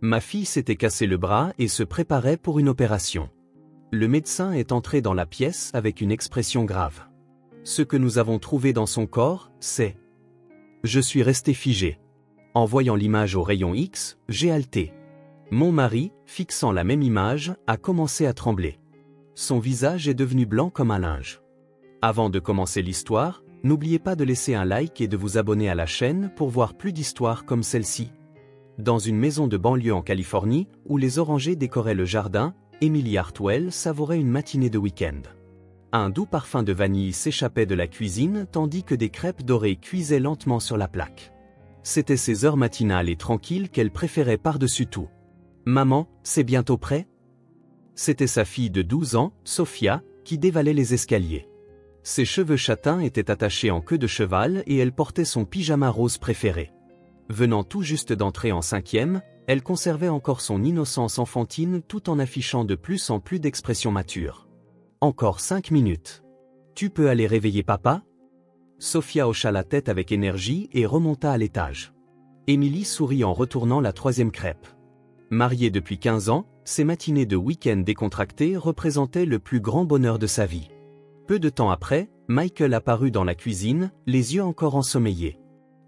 Ma fille s'était cassé le bras et se préparait pour une opération. Le médecin est entré dans la pièce avec une expression grave. Ce que nous avons trouvé dans son corps, c'est... Je suis resté figé. En voyant l'image au rayon X, j'ai halté. Mon mari, fixant la même image, a commencé à trembler. Son visage est devenu blanc comme un linge. Avant de commencer l'histoire, n'oubliez pas de laisser un like et de vous abonner à la chaîne pour voir plus d'histoires comme celle-ci. Dans une maison de banlieue en Californie, où les orangers décoraient le jardin, Emily Hartwell savourait une matinée de week-end. Un doux parfum de vanille s'échappait de la cuisine tandis que des crêpes dorées cuisaient lentement sur la plaque. C'était ces heures matinales et tranquilles qu'elle préférait par-dessus tout. « Maman, c'est bientôt prêt ?» C'était sa fille de 12 ans, Sophia, qui dévalait les escaliers. Ses cheveux châtains étaient attachés en queue de cheval et elle portait son pyjama rose préféré. Venant tout juste d'entrer en 5e, elle conservait encore son innocence enfantine tout en affichant de plus en plus d'expressions matures. « Encore 5 minutes. Tu peux aller réveiller papa ?» Sophia hocha la tête avec énergie et remonta à l'étage. Emily sourit en retournant la 3e crêpe. Mariée depuis 15 ans, ces matinées de week-end décontractées représentaient le plus grand bonheur de sa vie. Peu de temps après, Michael apparut dans la cuisine, les yeux encore ensommeillés.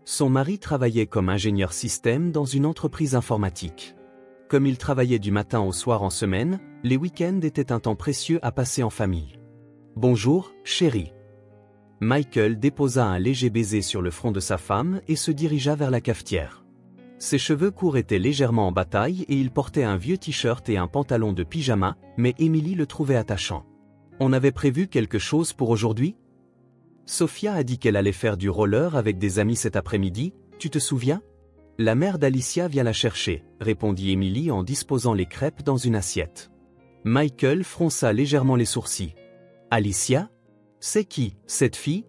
Son mari travaillait comme ingénieur système dans une entreprise informatique. Comme il travaillait du matin au soir en semaine, les week-ends étaient un temps précieux à passer en famille. « Bonjour, chérie. » Michael déposa un léger baiser sur le front de sa femme et se dirigea vers la cafetière. Ses cheveux courts étaient légèrement en bataille et il portait un vieux t-shirt et un pantalon de pyjama, mais Emily le trouvait attachant. « On avait prévu quelque chose pour aujourd'hui ? Sophia a dit qu'elle allait faire du roller avec des amis cet après-midi, tu te souviens ? La mère d'Alicia vient la chercher, répondit Emily en disposant les crêpes dans une assiette. Michael fronça légèrement les sourcils. Alicia ? C'est qui, cette fille ?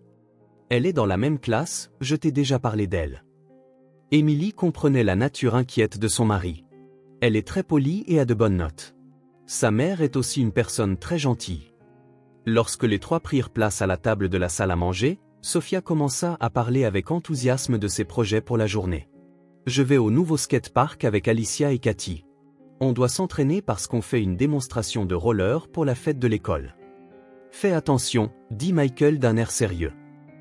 Elle est dans la même classe, je t'ai déjà parlé d'elle. Emily comprenait la nature inquiète de son mari. Elle est très polie et a de bonnes notes. Sa mère est aussi une personne très gentille. Lorsque les trois prirent place à la table de la salle à manger, Sophia commença à parler avec enthousiasme de ses projets pour la journée. Je vais au nouveau skatepark avec Alicia et Cathy. On doit s'entraîner parce qu'on fait une démonstration de roller pour la fête de l'école. Fais attention, dit Michael d'un air sérieux.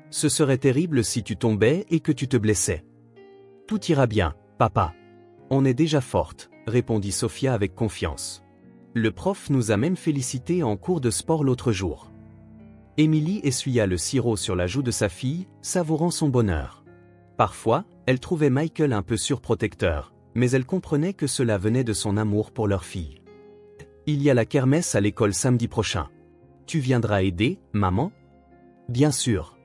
Ce serait terrible si tu tombais et que tu te blessais. Tout ira bien, papa. On est déjà forte, répondit Sophia avec confiance. Le prof nous a même félicités en cours de sport l'autre jour. Emily essuya le sirop sur la joue de sa fille, savourant son bonheur. Parfois, elle trouvait Michael un peu surprotecteur, mais elle comprenait que cela venait de son amour pour leur fille. Il y a la kermesse à l'école samedi prochain. Tu viendras aider, maman ? Bien sûr.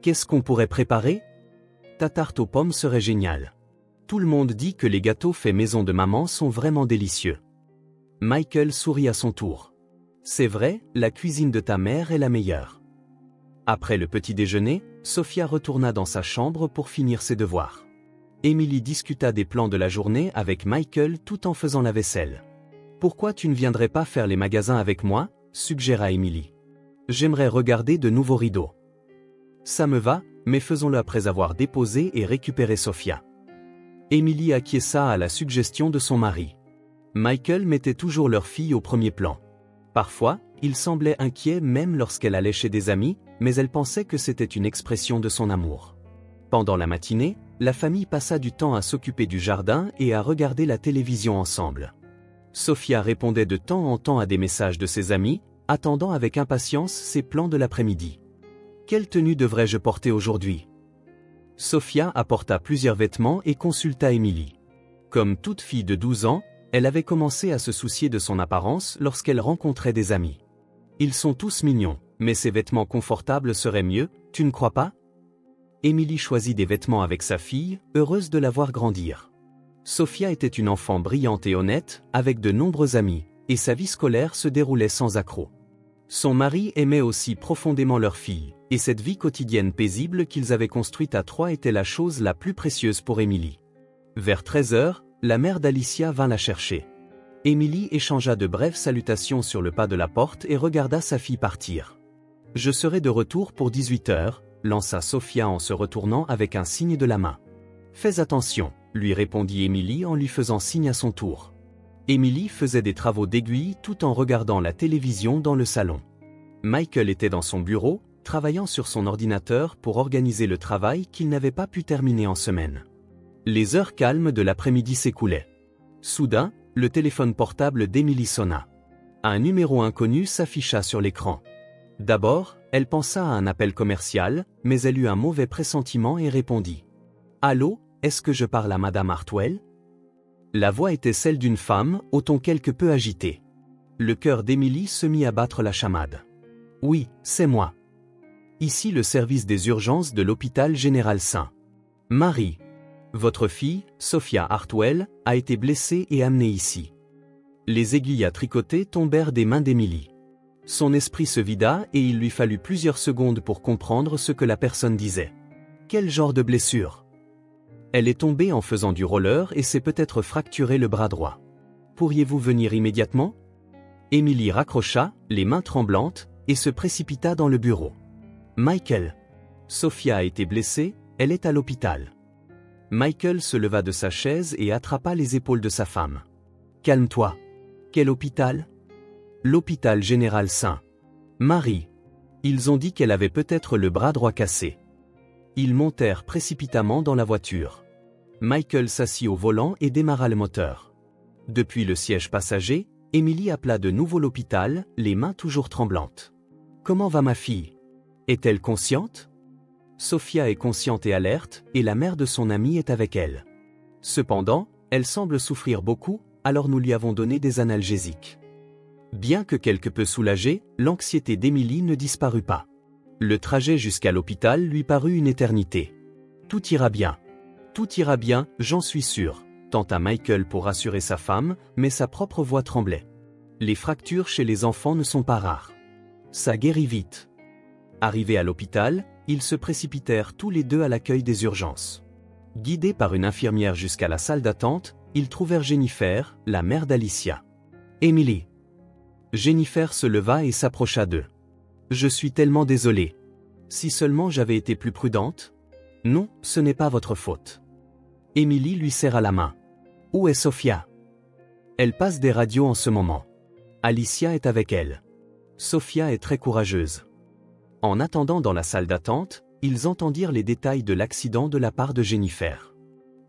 Qu'est-ce qu'on pourrait préparer ? Ta tarte aux pommes serait géniale. Tout le monde dit que les gâteaux faits maison de maman sont vraiment délicieux. Michael sourit à son tour. C'est vrai, la cuisine de ta mère est la meilleure. Après le petit déjeuner, Sophia retourna dans sa chambre pour finir ses devoirs. Emily discuta des plans de la journée avec Michael tout en faisant la vaisselle. Pourquoi tu ne viendrais pas faire les magasins avec moi ? Suggéra Emily. J'aimerais regarder de nouveaux rideaux. Ça me va, mais faisons-le après avoir déposé et récupéré Sophia. Emily acquiesça à la suggestion de son mari. Michael mettait toujours leur fille au premier plan. Parfois, il semblait inquiet même lorsqu'elle allait chez des amis, mais elle pensait que c'était une expression de son amour. Pendant la matinée, la famille passa du temps à s'occuper du jardin et à regarder la télévision ensemble. Sophia répondait de temps en temps à des messages de ses amis, attendant avec impatience ses plans de l'après-midi. Quelle tenue devrais-je porter aujourd'hui ? Sophia apporta plusieurs vêtements et consulta Emily. Comme toute fille de 12 ans, elle avait commencé à se soucier de son apparence lorsqu'elle rencontrait des amis. Ils sont tous mignons, mais ces vêtements confortables seraient mieux, tu ne crois pas ? Emily choisit des vêtements avec sa fille, heureuse de la voir grandir. Sophia était une enfant brillante et honnête, avec de nombreux amis, et sa vie scolaire se déroulait sans accroc. Son mari aimait aussi profondément leur fille, et cette vie quotidienne paisible qu'ils avaient construite à trois était la chose la plus précieuse pour Emily. Vers 13h, la mère d'Alicia vint la chercher. Emily échangea de brèves salutations sur le pas de la porte et regarda sa fille partir. « Je serai de retour pour 18h, lança Sophia en se retournant avec un signe de la main. « Fais attention, lui répondit Emily en lui faisant signe à son tour. Emily faisait des travaux d'aiguille tout en regardant la télévision dans le salon. Michael était dans son bureau, travaillant sur son ordinateur pour organiser le travail qu'il n'avait pas pu terminer en semaine. Les heures calmes de l'après-midi s'écoulaient. Soudain, le téléphone portable d'Emily sonna. Un numéro inconnu s'afficha sur l'écran. D'abord, elle pensa à un appel commercial, mais elle eut un mauvais pressentiment et répondit. « Allô, est-ce que je parle à Madame Hartwell ?» La voix était celle d'une femme, au ton quelque peu agité. Le cœur d'Emily se mit à battre la chamade. « Oui, c'est moi. Ici le service des urgences de l'hôpital Général St. Marie. Votre fille, Sophia Hartwell, a été blessée et amenée ici. » Les aiguilles à tricoter tombèrent des mains d'Emily. Son esprit se vida et il lui fallut plusieurs secondes pour comprendre ce que la personne disait. Quel genre de blessure? Elle est tombée en faisant du roller et s'est peut-être fracturé le bras droit. Pourriez-vous venir immédiatement? Emily raccrocha, les mains tremblantes, et se précipita dans le bureau. Michael. Sophia a été blessée, elle est à l'hôpital. Michael se leva de sa chaise et attrapa les épaules de sa femme. Calme-toi. Quel hôpital? L'hôpital Général St. Marie. Ils ont dit qu'elle avait peut-être le bras droit cassé. Ils montèrent précipitamment dans la voiture. Michael s'assit au volant et démarra le moteur. Depuis le siège passager, Emily appela de nouveau l'hôpital, les mains toujours tremblantes. Comment va ma fille? Est-elle consciente? Sophia est consciente et alerte, et la mère de son amie est avec elle. Cependant, elle semble souffrir beaucoup, alors nous lui avons donné des analgésiques. Bien que quelque peu soulagée, l'anxiété d'Emily ne disparut pas. Le trajet jusqu'à l'hôpital lui parut une éternité. Tout ira bien. Tout ira bien, j'en suis sûr, tenta Michael pour rassurer sa femme, mais sa propre voix tremblait. Les fractures chez les enfants ne sont pas rares. Ça guérit vite. Arrivés à l'hôpital, ils se précipitèrent tous les deux à l'accueil des urgences. Guidés par une infirmière jusqu'à la salle d'attente, ils trouvèrent Jennifer, la mère d'Alicia. Emily. Jennifer se leva et s'approcha d'eux. Je suis tellement désolée. Si seulement j'avais été plus prudente. Non, ce n'est pas votre faute. Emily lui serra la main. Où est Sophia? Elle passe des radios en ce moment. Alicia est avec elle. Sophia est très courageuse. En attendant dans la salle d'attente, ils entendirent les détails de l'accident de la part de Jennifer.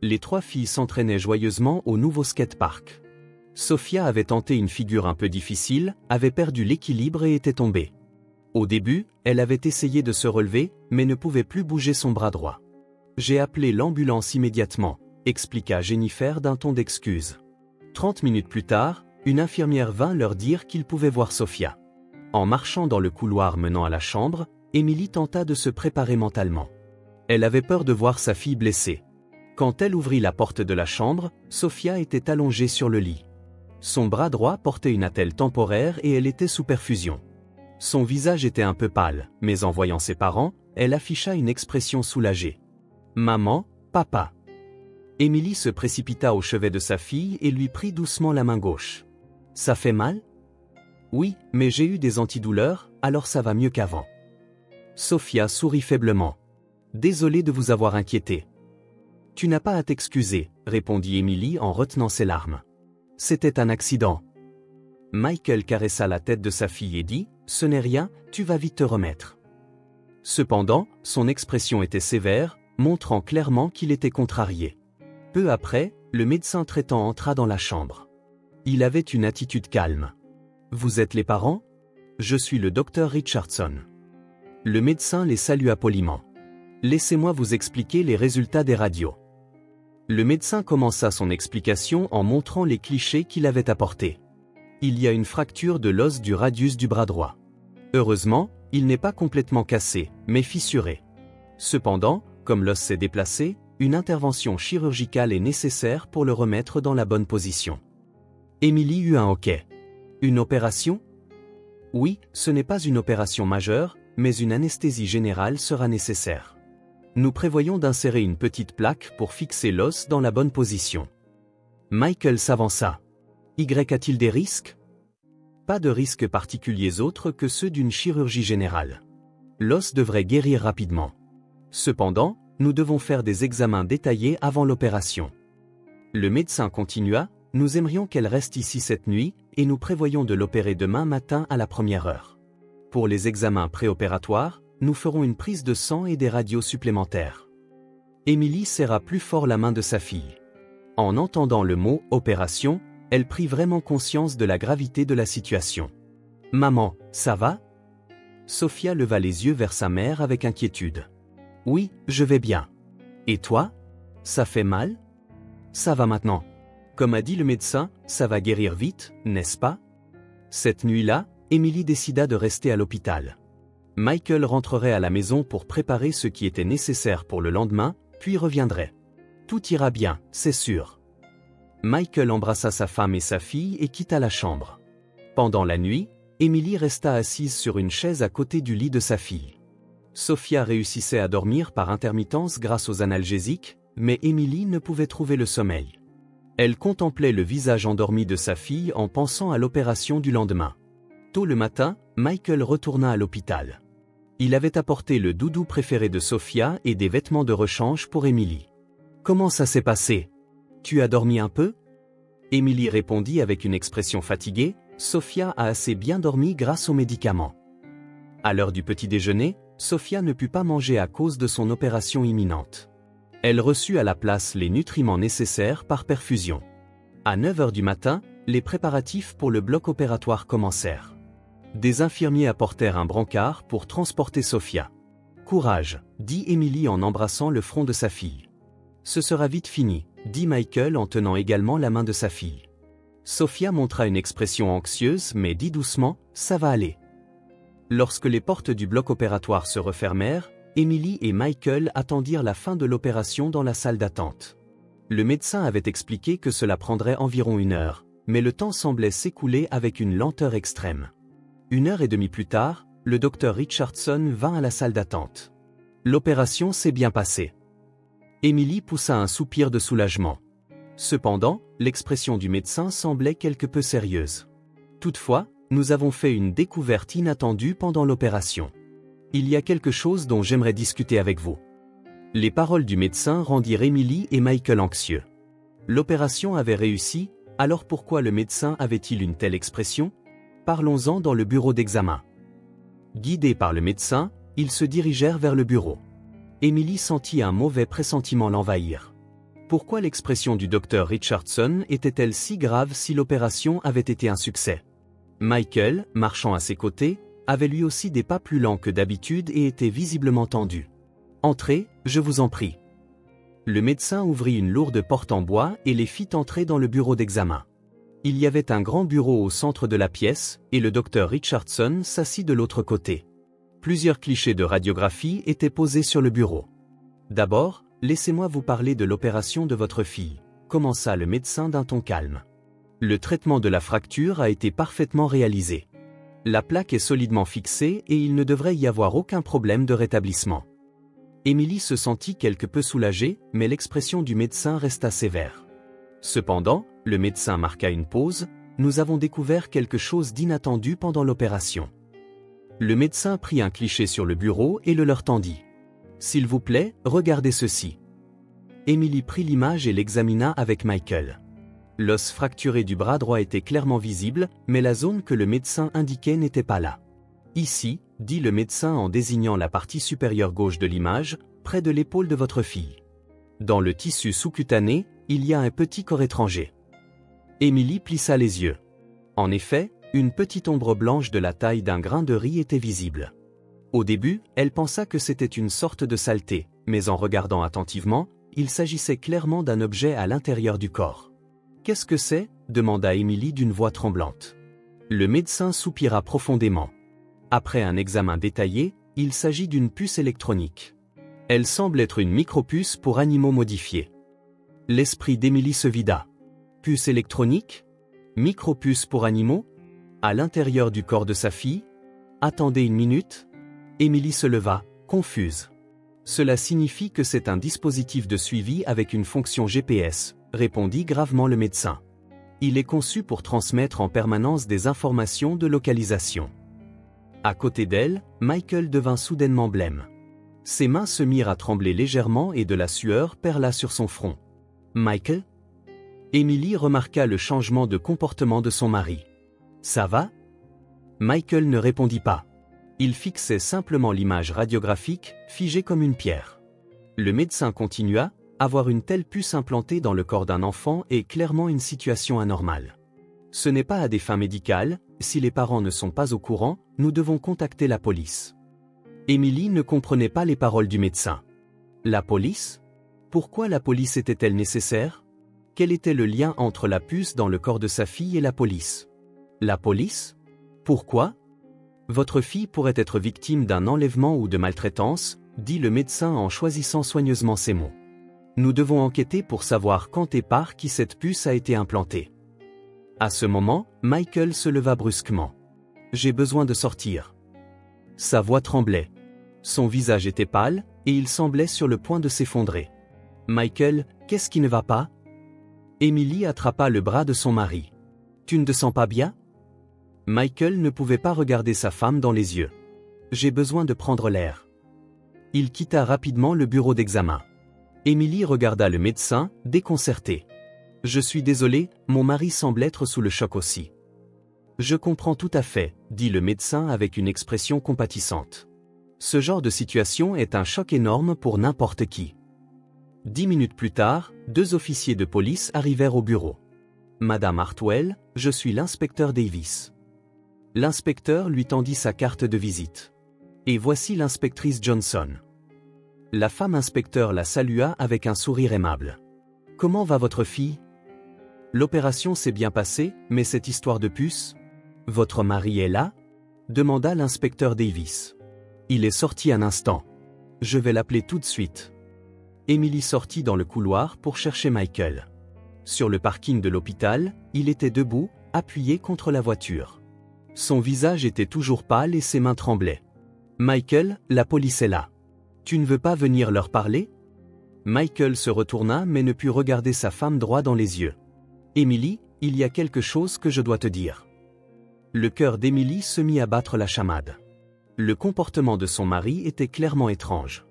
Les trois filles s'entraînaient joyeusement au nouveau skatepark. Sophia avait tenté une figure un peu difficile, avait perdu l'équilibre et était tombée. Au début, elle avait essayé de se relever, mais ne pouvait plus bouger son bras droit. J'ai appelé l'ambulance immédiatement, expliqua Jennifer d'un ton d'excuse. 30 minutes plus tard, une infirmière vint leur dire qu'ils pouvaient voir Sophia. En marchant dans le couloir menant à la chambre, Emily tenta de se préparer mentalement. Elle avait peur de voir sa fille blessée. Quand elle ouvrit la porte de la chambre, Sophia était allongée sur le lit. Son bras droit portait une attelle temporaire et elle était sous perfusion. Son visage était un peu pâle, mais en voyant ses parents, elle afficha une expression soulagée. « Maman, papa ». Emily se précipita au chevet de sa fille et lui prit doucement la main gauche. « Ça fait mal ?»« Oui, mais j'ai eu des antidouleurs, alors ça va mieux qu'avant. » Sophia sourit faiblement. « Désolée de vous avoir inquiété. »« Tu n'as pas à t'excuser, » répondit Emily en retenant ses larmes. « C'était un accident. » Michael caressa la tête de sa fille et dit « Ce n'est rien, tu vas vite te remettre. » Cependant, son expression était sévère, montrant clairement qu'il était contrarié. Peu après, le médecin traitant entra dans la chambre. Il avait une attitude calme. « Vous êtes les parents? Je suis le docteur Richardson. » Le médecin les salua poliment. « Laissez-moi vous expliquer les résultats des radios. » Le médecin commença son explication en montrant les clichés qu'il avait apportés. Il y a une fracture de l'os du radius du bras droit. Heureusement, il n'est pas complètement cassé, mais fissuré. Cependant, comme l'os s'est déplacé, une intervention chirurgicale est nécessaire pour le remettre dans la bonne position. Emily eut un hoquet. Une opération? Oui, ce n'est pas une opération majeure, mais une anesthésie générale sera nécessaire. Nous prévoyons d'insérer une petite plaque pour fixer l'os dans la bonne position. Michael s'avança. Y a-t-il des risques? Pas de risques particuliers autres que ceux d'une chirurgie générale. L'os devrait guérir rapidement. Cependant, nous devons faire des examens détaillés avant l'opération. Le médecin continua, « Nous aimerions qu'elle reste ici cette nuit, et nous prévoyons de l'opérer demain matin à la première heure. Pour les examens préopératoires, nous ferons une prise de sang et des radios supplémentaires. » Émilie serra plus fort la main de sa fille. En entendant le mot « opération », elle prit vraiment conscience de la gravité de la situation. « Maman, ça va ?» Sophia leva les yeux vers sa mère avec inquiétude. « Oui, je vais bien. Et toi? Ça fait mal? » « Ça va maintenant. Comme a dit le médecin, ça va guérir vite, n'est-ce pas ?» Cette nuit-là, Émilie décida de rester à l'hôpital. Michael rentrerait à la maison pour préparer ce qui était nécessaire pour le lendemain, puis reviendrait. « Tout ira bien, c'est sûr. » Michael embrassa sa femme et sa fille et quitta la chambre. Pendant la nuit, Émilie resta assise sur une chaise à côté du lit de sa fille. Sophia réussissait à dormir par intermittence grâce aux analgésiques, mais Émilie ne pouvait trouver le sommeil. Elle contemplait le visage endormi de sa fille en pensant à l'opération du lendemain. Tôt le matin, Michael retourna à l'hôpital. Il avait apporté le doudou préféré de Sophia et des vêtements de rechange pour Émilie. « Comment ça s'est passé? Tu as dormi un peu ?» Émilie répondit avec une expression fatiguée, « Sophia a assez bien dormi grâce aux médicaments. » À l'heure du petit déjeuner, Sophia ne put pas manger à cause de son opération imminente. Elle reçut à la place les nutriments nécessaires par perfusion. À 9 h du matin, les préparatifs pour le bloc opératoire commencèrent. Des infirmiers apportèrent un brancard pour transporter Sophia. « Courage, » dit Émilie en embrassant le front de sa fille. « Ce sera vite fini, » dit Michael en tenant également la main de sa fille. Sophia montra une expression anxieuse mais dit doucement, « Ça va aller. » Lorsque les portes du bloc opératoire se refermèrent, Émilie et Michael attendirent la fin de l'opération dans la salle d'attente. Le médecin avait expliqué que cela prendrait environ 1 heure, mais le temps semblait s'écouler avec une lenteur extrême. 1h30 plus tard, le docteur Richardson vint à la salle d'attente. L'opération s'est bien passée. Émilie poussa un soupir de soulagement. Cependant, l'expression du médecin semblait quelque peu sérieuse. Toutefois, nous avons fait une découverte inattendue pendant l'opération. Il y a quelque chose dont j'aimerais discuter avec vous. Les paroles du médecin rendirent Émilie et Michael anxieux. L'opération avait réussi, alors pourquoi le médecin avait-il une telle expression? Parlons-en dans le bureau d'examen. Guidés par le médecin, ils se dirigèrent vers le bureau. Émilie sentit un mauvais pressentiment l'envahir. Pourquoi l'expression du docteur Richardson était-elle si grave si l'opération avait été un succès? Michael, marchant à ses côtés, avait lui aussi des pas plus lents que d'habitude et était visiblement tendu. « Entrez, je vous en prie. » Le médecin ouvrit une lourde porte en bois et les fit entrer dans le bureau d'examen. Il y avait un grand bureau au centre de la pièce, et le docteur Richardson s'assit de l'autre côté. Plusieurs clichés de radiographie étaient posés sur le bureau. « D'abord, laissez-moi vous parler de l'opération de votre fille, » commença le médecin d'un ton calme. « Le traitement de la fracture a été parfaitement réalisé. La plaque est solidement fixée et il ne devrait y avoir aucun problème de rétablissement. » Émilie se sentit quelque peu soulagée, mais l'expression du médecin resta sévère. Cependant, le médecin marqua une pause, « Nous avons découvert quelque chose d'inattendu pendant l'opération. » Le médecin prit un cliché sur le bureau et le leur tendit. « S'il vous plaît, regardez ceci. » Émilie prit l'image et l'examina avec Michael. L'os fracturé du bras droit était clairement visible, mais la zone que le médecin indiquait n'était pas là. « Ici, » dit le médecin en désignant la partie supérieure gauche de l'image, près de l'épaule de votre fille. Dans le tissu sous-cutané, il y a un petit corps étranger. Émilie plissa les yeux. En effet, une petite ombre blanche de la taille d'un grain de riz était visible. Au début, elle pensa que c'était une sorte de saleté, mais en regardant attentivement, il s'agissait clairement d'un objet à l'intérieur du corps. « Qu'est-ce que c'est ?» demanda Émilie d'une voix tremblante. Le médecin soupira profondément. Après un examen détaillé, il s'agit d'une puce électronique. Elle semble être une micropuce pour animaux modifiés. L'esprit d'Émilie se vida. Puce électronique? Micropuce pour animaux? À l'intérieur du corps de sa fille? Attendez une minute. Émilie se leva, confuse. Cela signifie que c'est un dispositif de suivi avec une fonction GPS, répondit gravement le médecin. Il est conçu pour transmettre en permanence des informations de localisation. À côté d'elle, Michael devint soudainement blême. Ses mains se mirent à trembler légèrement et de la sueur perla sur son front. « Michael ?» Emily remarqua le changement de comportement de son mari. « Ça va ?» Michael ne répondit pas. Il fixait simplement l'image radiographique, figée comme une pierre. Le médecin continua. Avoir une telle puce implantée dans le corps d'un enfant est clairement une situation anormale. Ce n'est pas à des fins médicales, si les parents ne sont pas au courant, nous devons contacter la police. Emily ne comprenait pas les paroles du médecin. La police ? Pourquoi la police était-elle nécessaire ? Quel était le lien entre la puce dans le corps de sa fille et la police ? La police ? Pourquoi ? Votre fille pourrait être victime d'un enlèvement ou de maltraitance, dit le médecin en choisissant soigneusement ses mots. Nous devons enquêter pour savoir quand et par qui cette puce a été implantée. À ce moment, Michael se leva brusquement. « J'ai besoin de sortir. » Sa voix tremblait. Son visage était pâle, et il semblait sur le point de s'effondrer. « Michael, qu'est-ce qui ne va pas ?» Emily attrapa le bras de son mari. « Tu ne te sens pas bien ?» Michael ne pouvait pas regarder sa femme dans les yeux. « J'ai besoin de prendre l'air. » Il quitta rapidement le bureau d'examen. Emily regarda le médecin, déconcertée. « Je suis désolé, mon mari semble être sous le choc aussi. » « Je comprends tout à fait, » dit le médecin avec une expression compatissante. Ce genre de situation est un choc énorme pour n'importe qui. 10 minutes plus tard, 2 officiers de police arrivèrent au bureau. « Madame Hartwell, je suis l'inspecteur Davis. » L'inspecteur lui tendit sa carte de visite. « Et voici l'inspectrice Johnson. » La femme inspecteur la salua avec un sourire aimable. « Comment va votre fille ? L'opération s'est bien passée, mais cette histoire de puce ? Votre mari est là ? Demanda l'inspecteur Davis. Il est sorti un instant. Je vais l'appeler tout de suite. Emily sortit dans le couloir pour chercher Michael. Sur le parking de l'hôpital, il était debout, appuyé contre la voiture. Son visage était toujours pâle et ses mains tremblaient. Michael, la police est là. Tu ne veux pas venir leur parler ? Michael se retourna mais ne put regarder sa femme droit dans les yeux. Emily, il y a quelque chose que je dois te dire. Le cœur d'Emily se mit à battre la chamade. Le comportement de son mari était clairement étrange.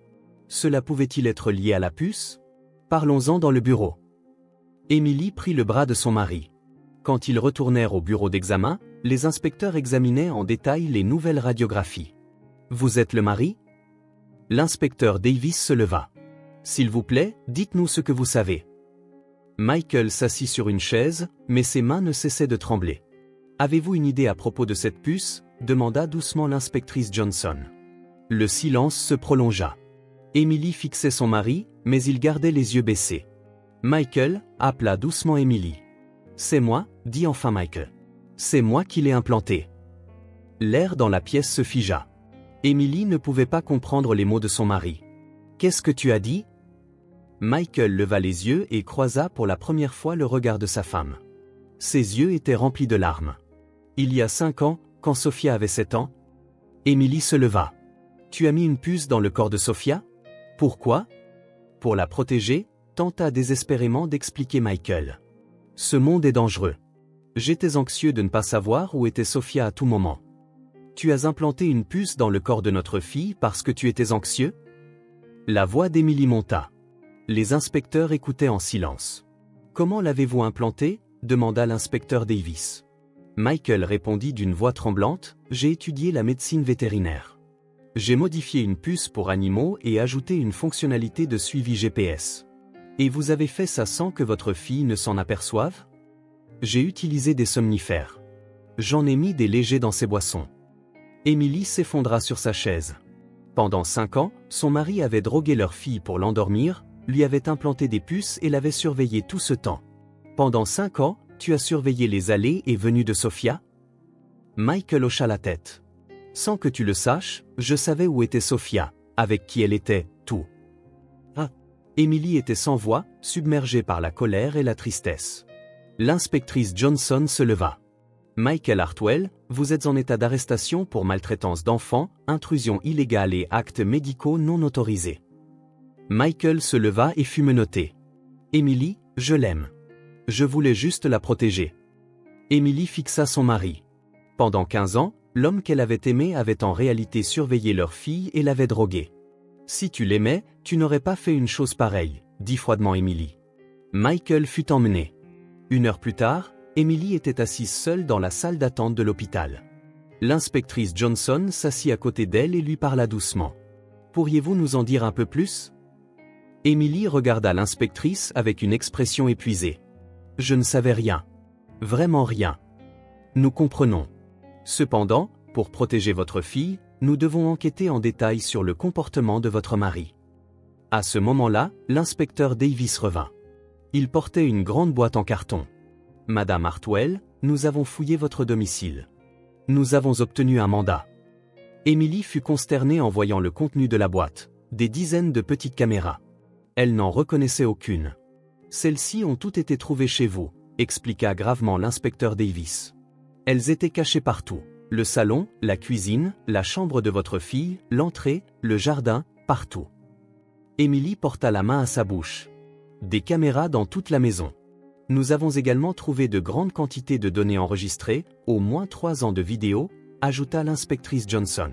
Cela pouvait-il être lié à la puce ? Parlons-en dans le bureau. Emily prit le bras de son mari. Quand ils retournèrent au bureau d'examen, les inspecteurs examinaient en détail les nouvelles radiographies. « Vous êtes le mari ?» L'inspecteur Davis se leva. « S'il vous plaît, dites-nous ce que vous savez. » Michael s'assit sur une chaise, mais ses mains ne cessaient de trembler. « Avez-vous une idée à propos de cette puce ?» demanda doucement l'inspectrice Johnson. Le silence se prolongea. Emily fixait son mari, mais il gardait les yeux baissés. Michael appela doucement Emily. « C'est moi, » dit enfin Michael. « C'est moi qui l'ai implanté. » L'air dans la pièce se figea. Emily ne pouvait pas comprendre les mots de son mari. « Qu'est-ce que tu as dit ?» Michael leva les yeux et croisa pour la première fois le regard de sa femme. Ses yeux étaient remplis de larmes. Il y a 5 ans, quand Sophia avait 7 ans, Emily se leva. « Tu as mis une puce dans le corps de Sophia ? Pourquoi ? » Pour la protéger, tenta désespérément d'expliquer Michael. « Ce monde est dangereux. J'étais anxieux de ne pas savoir où était Sophia à tout moment. Tu as implanté une puce dans le corps de notre fille parce que tu étais anxieux ? » La voix d'Emily monta. Les inspecteurs écoutaient en silence. « Comment l'avez-vous implantée ? » demanda l'inspecteur Davis. Michael répondit d'une voix tremblante, « J'ai étudié la médecine vétérinaire. J'ai modifié une puce pour animaux et ajouté une fonctionnalité de suivi GPS. Et vous avez fait ça sans que votre fille ne s'en aperçoive ? J'ai utilisé des somnifères. J'en ai mis des légers dans ses boissons. » Emily s'effondra sur sa chaise. Pendant 5 ans, son mari avait drogué leur fille pour l'endormir, lui avait implanté des puces et l'avait surveillée tout ce temps. Pendant 5 ans, tu as surveillé les allées et venues de Sophia ? Michael hocha la tête. Sans que tu le saches, je savais où était Sophia, avec qui elle était, tout. Ah. Emily était sans voix, submergée par la colère et la tristesse. L'inspectrice Johnson se leva. Michael Hartwell, vous êtes en état d'arrestation pour maltraitance d'enfants, intrusion illégale et actes médicaux non autorisés. Michael se leva et fut menotté. Emily, je l'aime. Je voulais juste la protéger. Emily fixa son mari. Pendant 15 ans, l'homme qu'elle avait aimé avait en réalité surveillé leur fille et l'avait droguée. Si tu l'aimais, tu n'aurais pas fait une chose pareille, dit froidement Emily. Michael fut emmené. 1 heure plus tard, Emily était assise seule dans la salle d'attente de l'hôpital. L'inspectrice Johnson s'assit à côté d'elle et lui parla doucement. « Pourriez-vous nous en dire un peu plus ?» Emily regarda l'inspectrice avec une expression épuisée. « Je ne savais rien. Vraiment rien. Nous comprenons. Cependant, pour protéger votre fille, nous devons enquêter en détail sur le comportement de votre mari. » À ce moment-là, l'inspecteur Davis revint. Il portait une grande boîte en carton. « Madame Hartwell, nous avons fouillé votre domicile. Nous avons obtenu un mandat. » Emily fut consternée en voyant le contenu de la boîte, des dizaines de petites caméras. Elle n'en reconnaissait aucune. « Celles-ci ont toutes été trouvées chez vous, » expliqua gravement l'inspecteur Davis. « Elles étaient cachées partout. Le salon, la cuisine, la chambre de votre fille, l'entrée, le jardin, partout. » Emily porta la main à sa bouche. « Des caméras dans toute la maison. Nous avons également trouvé de grandes quantités de données enregistrées, au moins 3 ans de vidéos, ajouta l'inspectrice Johnson.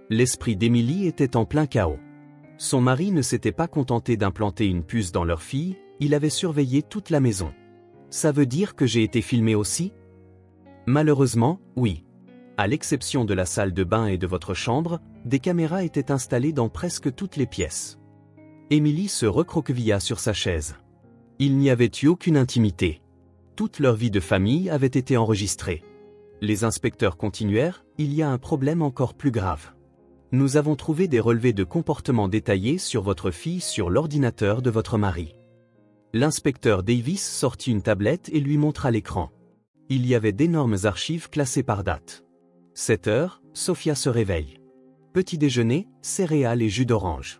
L'esprit d'Emily était en plein chaos. Son mari ne s'était pas contenté d'implanter une puce dans leur fille, il avait surveillé toute la maison. Ça veut dire que j'ai été filmé aussi? Malheureusement, oui. À l'exception de la salle de bain et de votre chambre, des caméras étaient installées dans presque toutes les pièces. Emily se recroquevilla sur sa chaise. Il n'y avait eu aucune intimité. Toute leur vie de famille avait été enregistrée. Les inspecteurs continuèrent, il y a un problème encore plus grave. Nous avons trouvé des relevés de comportement détaillés sur votre fille sur l'ordinateur de votre mari. L'inspecteur Davis sortit une tablette et lui montra l'écran. Il y avait d'énormes archives classées par date. 7 heures, Sophia se réveille. Petit déjeuner, céréales et jus d'orange.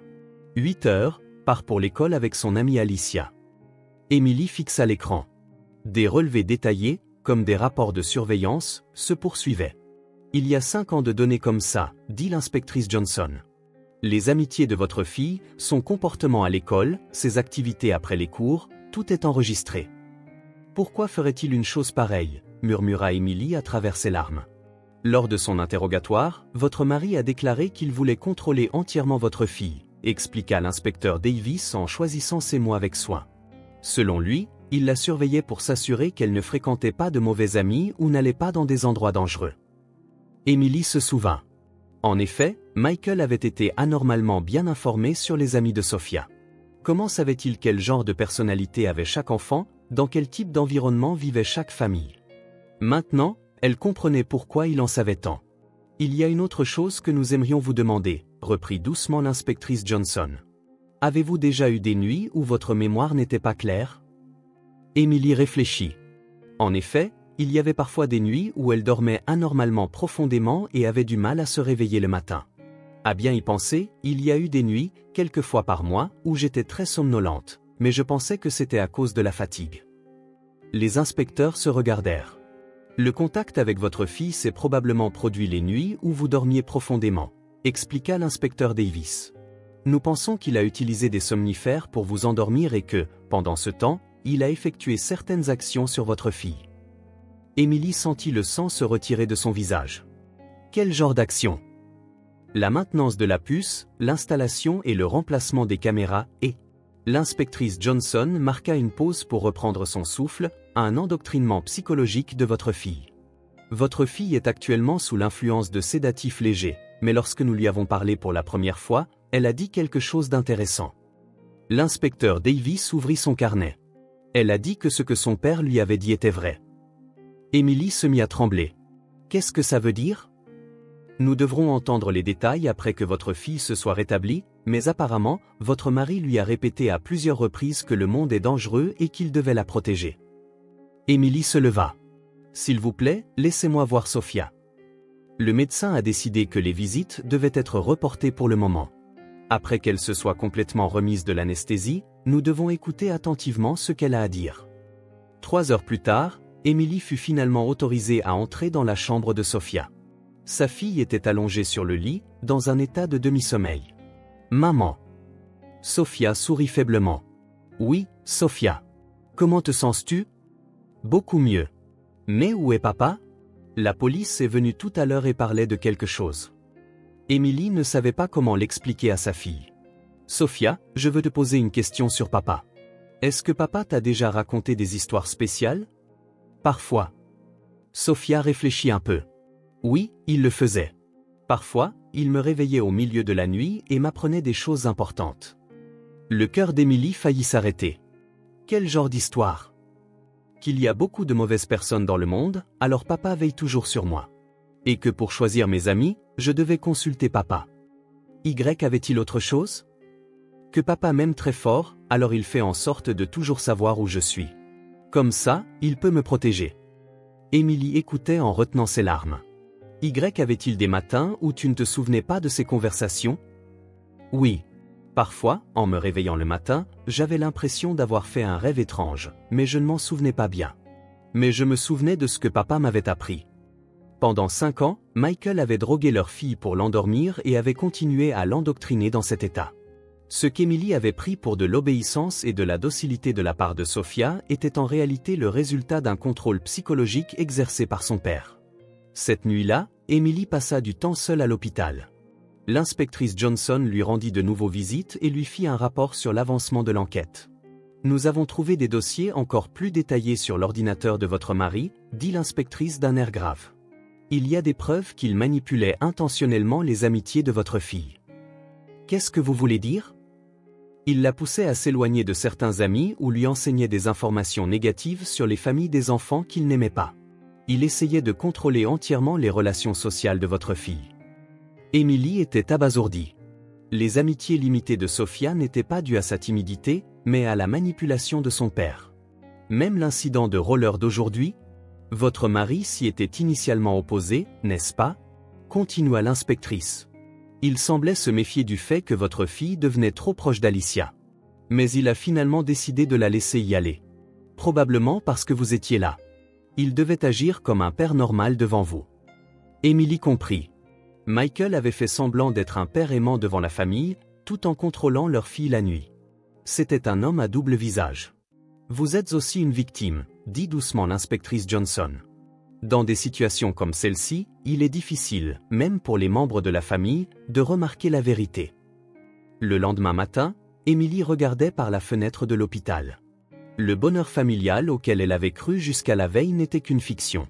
8 heures, part pour l'école avec son amie Alicia. Emily fixa l'écran. Des relevés détaillés, comme des rapports de surveillance, se poursuivaient. Il y a 5 ans de données comme ça, dit l'inspectrice Johnson. Les amitiés de votre fille, son comportement à l'école, ses activités après les cours, tout est enregistré. Pourquoi ferait-il une chose pareille, murmura Emily à travers ses larmes. Lors de son interrogatoire, votre mari a déclaré qu'il voulait contrôler entièrement votre fille, expliqua l'inspecteur Davis en choisissant ses mots avec soin. Selon lui, il la surveillait pour s'assurer qu'elle ne fréquentait pas de mauvais amis ou n'allait pas dans des endroits dangereux. Emily se souvint. En effet, Michael avait été anormalement bien informé sur les amis de Sophia. Comment savait-il quel genre de personnalité avait chaque enfant, dans quel type d'environnement vivait chaque famille? Maintenant, elle comprenait pourquoi il en savait tant. Il y a une autre chose que nous aimerions vous demander, reprit doucement l'inspectrice Johnson. Avez-vous déjà eu des nuits où votre mémoire n'était pas claire? Emily réfléchit. En effet, il y avait parfois des nuits où elle dormait anormalement profondément et avait du mal à se réveiller le matin. À bien y penser, il y a eu des nuits, quelques fois par mois, où j'étais très somnolente, mais je pensais que c'était à cause de la fatigue. Les inspecteurs se regardèrent. Le contact avec votre fille s'est probablement produit les nuits où vous dormiez profondément, expliqua l'inspecteur Davis. Nous pensons qu'il a utilisé des somnifères pour vous endormir et que, pendant ce temps, il a effectué certaines actions sur votre fille. Emily sentit le sang se retirer de son visage. Quel genre d'action? La maintenance de la puce, l'installation et le remplacement des caméras et... L'inspectrice Johnson marqua une pause pour reprendre son souffle, un endoctrinement psychologique de votre fille. Votre fille est actuellement sous l'influence de sédatifs légers, mais lorsque nous lui avons parlé pour la première fois, elle a dit quelque chose d'intéressant. L'inspecteur Davis ouvrit son carnet. Elle a dit que ce que son père lui avait dit était vrai. Emily se mit à trembler. Qu'est-ce que ça veut dire? Nous devrons entendre les détails après que votre fille se soit rétablie, mais apparemment, votre mari lui a répété à plusieurs reprises que le monde est dangereux et qu'il devait la protéger. Emily se leva. S'il vous plaît, laissez-moi voir Sophia. Le médecin a décidé que les visites devaient être reportées pour le moment. Après qu'elle se soit complètement remise de l'anesthésie, nous devons écouter attentivement ce qu'elle a à dire. 3 heures plus tard, Emily fut finalement autorisée à entrer dans la chambre de Sophia. Sa fille était allongée sur le lit, dans un état de demi-sommeil. « Maman !» Sophia sourit faiblement. « Oui, Sophia. Comment te sens-tu ?»« Beaucoup mieux. Mais où est papa ?» La police est venue tout à l'heure et parlait de quelque chose. Emily ne savait pas comment l'expliquer à sa fille. « Sophia, je veux te poser une question sur papa. Est-ce que papa t'a déjà raconté des histoires spéciales? Parfois. Sophia réfléchit un peu. Oui, il le faisait. Parfois, il me réveillait au milieu de la nuit et m'apprenait des choses importantes. Le cœur d'Émilie faillit s'arrêter. Quel genre d'histoire? Qu'il y a beaucoup de mauvaises personnes dans le monde, alors papa veille toujours sur moi. Et que pour choisir mes amis, je devais consulter papa. Y avait-il autre chose? Que papa m'aime très fort, alors il fait en sorte de toujours savoir où je suis. Comme ça, il peut me protéger. Émilie écoutait en retenant ses larmes. Y avait-il des matins où tu ne te souvenais pas de ces conversations? Oui. Parfois, en me réveillant le matin, j'avais l'impression d'avoir fait un rêve étrange, mais je ne m'en souvenais pas bien. Mais je me souvenais de ce que papa m'avait appris. Pendant 5 ans, Michael avait drogué leur fille pour l'endormir et avait continué à l'endoctriner dans cet état. Ce qu'Émilie avait pris pour de l'obéissance et de la docilité de la part de Sophia était en réalité le résultat d'un contrôle psychologique exercé par son père. Cette nuit-là, Émilie passa du temps seule à l'hôpital. L'inspectrice Johnson lui rendit de nouveau visite et lui fit un rapport sur l'avancement de l'enquête. Nous avons trouvé des dossiers encore plus détaillés sur l'ordinateur de votre mari, dit l'inspectrice d'un air grave. Il y a des preuves qu'il manipulait intentionnellement les amitiés de votre fille. Qu'est-ce que vous voulez dire? Il la poussait à s'éloigner de certains amis ou lui enseignait des informations négatives sur les familles des enfants qu'il n'aimait pas. Il essayait de contrôler entièrement les relations sociales de votre fille. Émilie était abasourdie. Les amitiés limitées de Sophia n'étaient pas dues à sa timidité, mais à la manipulation de son père. Même l'incident de roller d'aujourd'hui, votre mari s'y était initialement opposé, n'est-ce pas? Continua l'inspectrice. Il semblait se méfier du fait que votre fille devenait trop proche d'Alicia. Mais il a finalement décidé de la laisser y aller. Probablement parce que vous étiez là. Il devait agir comme un père normal devant vous. Émilie comprit. Michael avait fait semblant d'être un père aimant devant la famille, tout en contrôlant leur fille la nuit. C'était un homme à double visage. Vous êtes aussi une victime, dit doucement l'inspectrice Johnson. Dans des situations comme celle-ci, il est difficile, même pour les membres de la famille, de remarquer la vérité. Le lendemain matin, Émilie regardait par la fenêtre de l'hôpital. Le bonheur familial auquel elle avait cru jusqu'à la veille n'était qu'une fiction.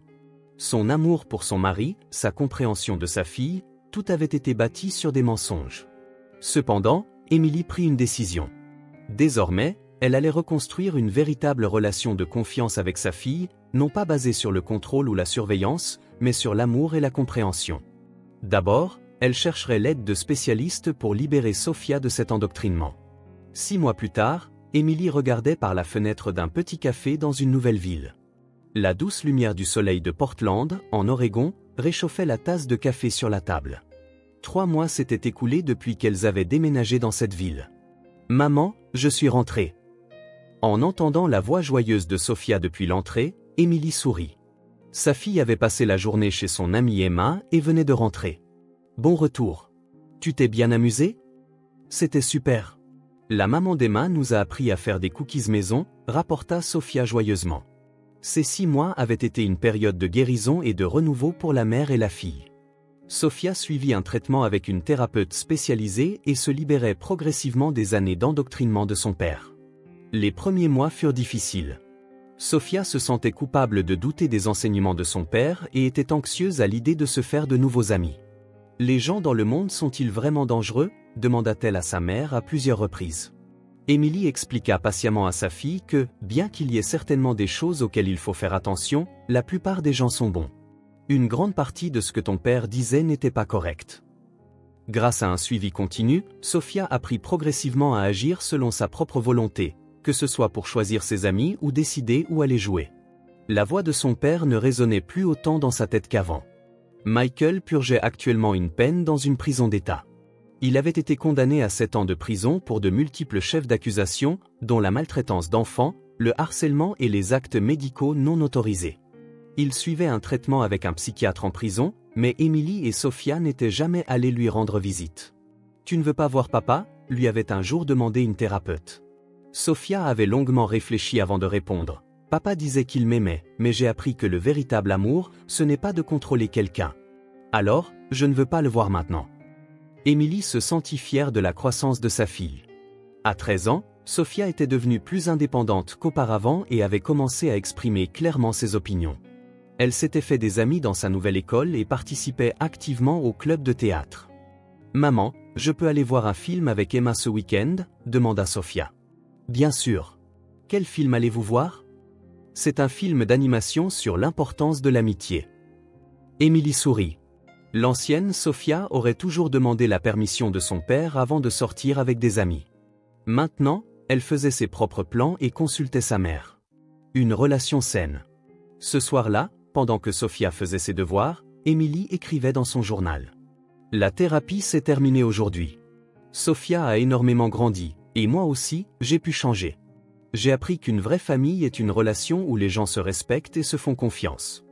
Son amour pour son mari, sa compréhension de sa fille, tout avait été bâti sur des mensonges. Cependant, Émilie prit une décision. Désormais, elle allait reconstruire une véritable relation de confiance avec sa fille, non pas basée sur le contrôle ou la surveillance, mais sur l'amour et la compréhension. D'abord, elle chercherait l'aide de spécialistes pour libérer Sophia de cet endoctrinement. 6 mois plus tard, Émilie regardait par la fenêtre d'un petit café dans une nouvelle ville. La douce lumière du soleil de Portland, en Oregon, réchauffait la tasse de café sur la table. 3 mois s'étaient écoulés depuis qu'elles avaient déménagé dans cette ville. « Maman, je suis rentrée. » En entendant la voix joyeuse de Sophia depuis l'entrée, Émilie sourit. Sa fille avait passé la journée chez son amie Emma et venait de rentrer. « Bon retour. Tu t'es bien amusée? » C'était super. La maman d'Emma nous a appris à faire des cookies maison, rapporta Sophia joyeusement. Ces 6 mois avaient été une période de guérison et de renouveau pour la mère et la fille. Sophia suivit un traitement avec une thérapeute spécialisée et se libérait progressivement des années d'endoctrinement de son père. Les premiers mois furent difficiles. Sophia se sentait coupable de douter des enseignements de son père et était anxieuse à l'idée de se faire de nouveaux amis. « Les gens dans le monde sont-ils vraiment dangereux ?» demanda-t-elle à sa mère à plusieurs reprises. Émilie expliqua patiemment à sa fille que, bien qu'il y ait certainement des choses auxquelles il faut faire attention, la plupart des gens sont bons. Une grande partie de ce que ton père disait n'était pas correct. Grâce à un suivi continu, Sophia apprit progressivement à agir selon sa propre volonté, que ce soit pour choisir ses amis ou décider où aller jouer. La voix de son père ne résonnait plus autant dans sa tête qu'avant. Michael purgeait actuellement une peine dans une prison d'État. Il avait été condamné à 7 ans de prison pour de multiples chefs d'accusation, dont la maltraitance d'enfants, le harcèlement et les actes médicaux non autorisés. Il suivait un traitement avec un psychiatre en prison, mais Émilie et Sophia n'étaient jamais allées lui rendre visite. « Tu ne veux pas voir papa ?» lui avait un jour demandé une thérapeute. Sophia avait longuement réfléchi avant de répondre. « Papa disait qu'il m'aimait, mais j'ai appris que le véritable amour, ce n'est pas de contrôler quelqu'un. Alors, je ne veux pas le voir maintenant. » Émilie se sentit fière de la croissance de sa fille. À 13 ans, Sophia était devenue plus indépendante qu'auparavant et avait commencé à exprimer clairement ses opinions. Elle s'était fait des amis dans sa nouvelle école et participait activement au club de théâtre. « Maman, je peux aller voir un film avec Emma ce week-end » demanda Sophia. « Bien sûr. Quel film allez-vous voir ?» « C'est un film d'animation sur l'importance de l'amitié. » Émilie sourit. L'ancienne Sophia aurait toujours demandé la permission de son père avant de sortir avec des amis. Maintenant, elle faisait ses propres plans et consultait sa mère. Une relation saine. Ce soir-là, pendant que Sophia faisait ses devoirs, Émilie écrivait dans son journal. La thérapie s'est terminée aujourd'hui. Sophia a énormément grandi, et moi aussi, j'ai pu changer. J'ai appris qu'une vraie famille est une relation où les gens se respectent et se font confiance.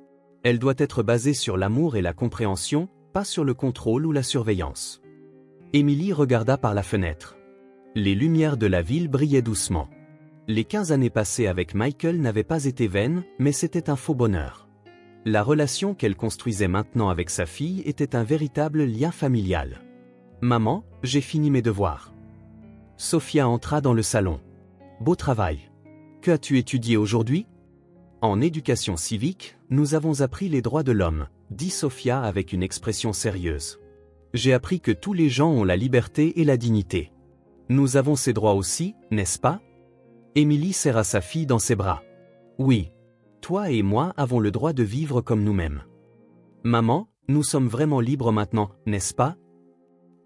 Elle doit être basée sur l'amour et la compréhension, pas sur le contrôle ou la surveillance. Émilie regarda par la fenêtre. Les lumières de la ville brillaient doucement. Les 15 années passées avec Michael n'avaient pas été vaines, mais c'était un faux bonheur. La relation qu'elle construisait maintenant avec sa fille était un véritable lien familial. « Maman, j'ai fini mes devoirs. » Sophia entra dans le salon. « Beau travail. Que as-tu étudié aujourd'hui ?» « En éducation civique, nous avons appris les droits de l'homme, » dit Sophia avec une expression sérieuse. « J'ai appris que tous les gens ont la liberté et la dignité. Nous avons ces droits aussi, n'est-ce pas ?» Émilie serra sa fille dans ses bras. « Oui. Toi et moi avons le droit de vivre comme nous-mêmes. »« Maman, nous sommes vraiment libres maintenant, n'est-ce pas ?»«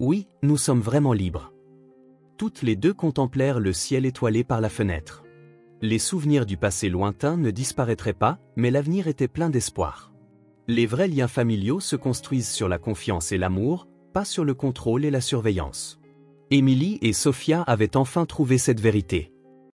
Oui, nous sommes vraiment libres. » Toutes les deux contemplèrent le ciel étoilé par la fenêtre. Les souvenirs du passé lointain ne disparaîtraient pas, mais l'avenir était plein d'espoir. Les vrais liens familiaux se construisent sur la confiance et l'amour, pas sur le contrôle et la surveillance. Émilie et Sophia avaient enfin trouvé cette vérité.